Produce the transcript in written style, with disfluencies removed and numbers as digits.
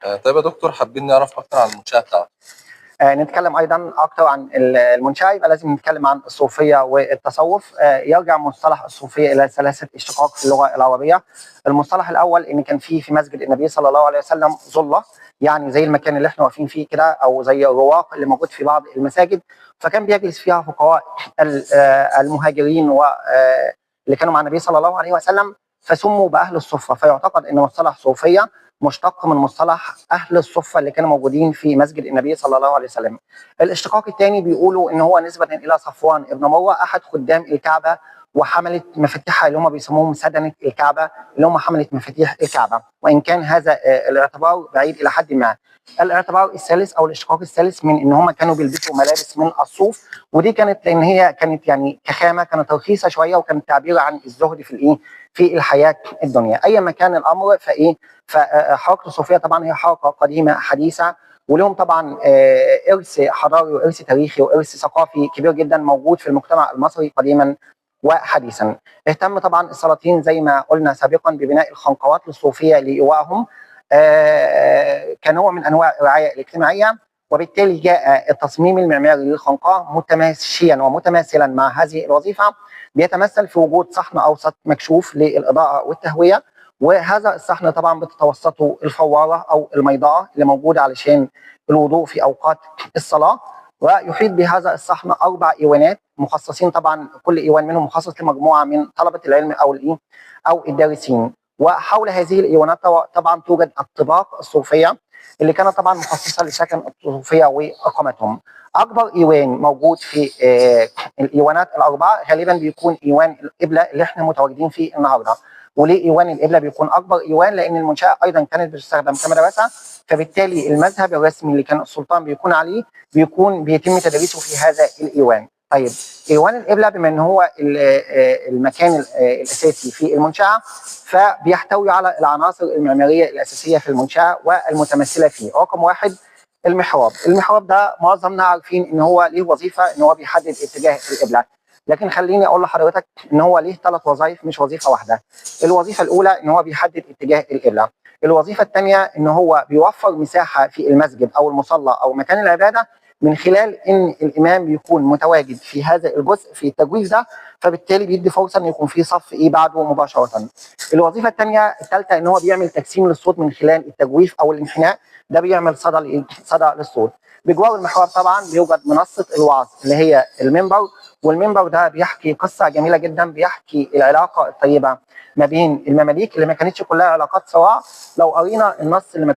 طيب يا دكتور، حابين نعرف أكتر عن المنشأة بتاعتك. نتكلم ايضا اكثر عن المنشاه، يبقى لازم نتكلم عن الصوفيه والتصوف. يرجع مصطلح الصوفيه الى ثلاثه اشتقاق في اللغه العربيه. المصطلح الاول ان كان في مسجد النبي صلى الله عليه وسلم ظله، يعني زي المكان اللي احنا واقفين فيه كده، او زي الرواق اللي موجود في بعض المساجد، فكان بيجلس فيها فقهاء المهاجرين اللي كانوا مع النبي صلى الله عليه وسلم، فسموا باهل الصفه. فيعتقد ان مصطلح صوفيه مشتق من مصطلح اهل الصفه اللي كانوا موجودين في مسجد النبي صلى الله عليه وسلم. الاشتقاق الثاني بيقولوا ان هو نسبه الى صفوان ابن مروه، احد خدام الكعبه وحمله مفاتيحها، اللي هم بيسموهم سدنه الكعبه، اللي هم حمله مفاتيح الكعبه. وان كان هذا الاعتبار بعيد الى حد ما. الاعتبار الثالث او الاشتقاق الثالث من ان هم كانوا بيلبسوا ملابس من الصوف، ودي كانت لان هي كانت يعني كخامه كانت رخيصه شويه، وكانت تعبير عن الزهد في في الحياه الدنيا. ايا ما كان الامر فحركه الصوفيه طبعا هي حركه قديمه حديثه، ولهم طبعا ارث حضاري وارث تاريخي وارث ثقافي كبير جدا موجود في المجتمع المصري قديما وحديثا. اهتم طبعا السلاطين زي ما قلنا سابقا ببناء الخنقوات للصوفيه لايوائهم كنوع من انواع الرعايه الاجتماعيه، وبالتالي جاء التصميم المعماري للخنقاء متماشيا ومتماثلا مع هذه الوظيفه، بيتمثل في وجود صحن اوسط مكشوف للاضاءه والتهويه، وهذا الصحن طبعا بتتوسطه الفواره او الميضاءه اللي موجوده علشان الوضوء في اوقات الصلاه. ويحيط بهذا الصحن 4 ايوانات مخصصين، طبعا كل ايوان منهم مخصص لمجموعه من طلبه العلم او الدارسين. وحول هذه الايوانات طبعا توجد الطباق الصوفيه اللي كانت طبعا مخصصه لسكن الصوفيه واقامتهم. اكبر ايوان موجود في الايوانات الاربعه غالبا بيكون ايوان القبله اللي احنا متواجدين فيه النهارده. وليه ايوان القبله بيكون اكبر ايوان؟ لان المنشاه ايضا كانت بتستخدم كمدرسه، فبالتالي المذهب الرسمي اللي كان السلطان بيكون عليه بيتم تدريسه في هذا الايوان. طيب، ايوان القبله بما ان هو المكان الاساسي في المنشاه، فبيحتوي على العناصر المعماريه الاساسيه في المنشاه والمتمثله فيه. رقم واحد، المحراب ده معظمنا عارفين ان هو ليه وظيفه، ان هو بيحدد اتجاه القبله. لكن خليني اقول لحضرتك ان هو ليه 3 وظائف مش وظيفه واحده. الوظيفه الاولى ان هو بيحدد اتجاه القبله. الوظيفه الثانيه ان هو بيوفر مساحه في المسجد او المصلى او مكان العباده، من خلال ان الامام بيكون متواجد في هذا الجزء في التجويف ده، فبالتالي بيدي فرصه ان يكون في صف بعده مباشره. الوظيفه الثالثه ان هو بيعمل تجسيم للصوت من خلال التجويف او الانحناء، ده بيعمل صدى للصوت. بجوار المحراب طبعا بيوجد منصه الوعظ اللي هي المنبر، والمنبر ده بيحكي قصه جميله جدا، بيحكي العلاقه الطيبه ما بين المماليك اللي ما كانتش كلها علاقات صراع. لو قرينا النص اللي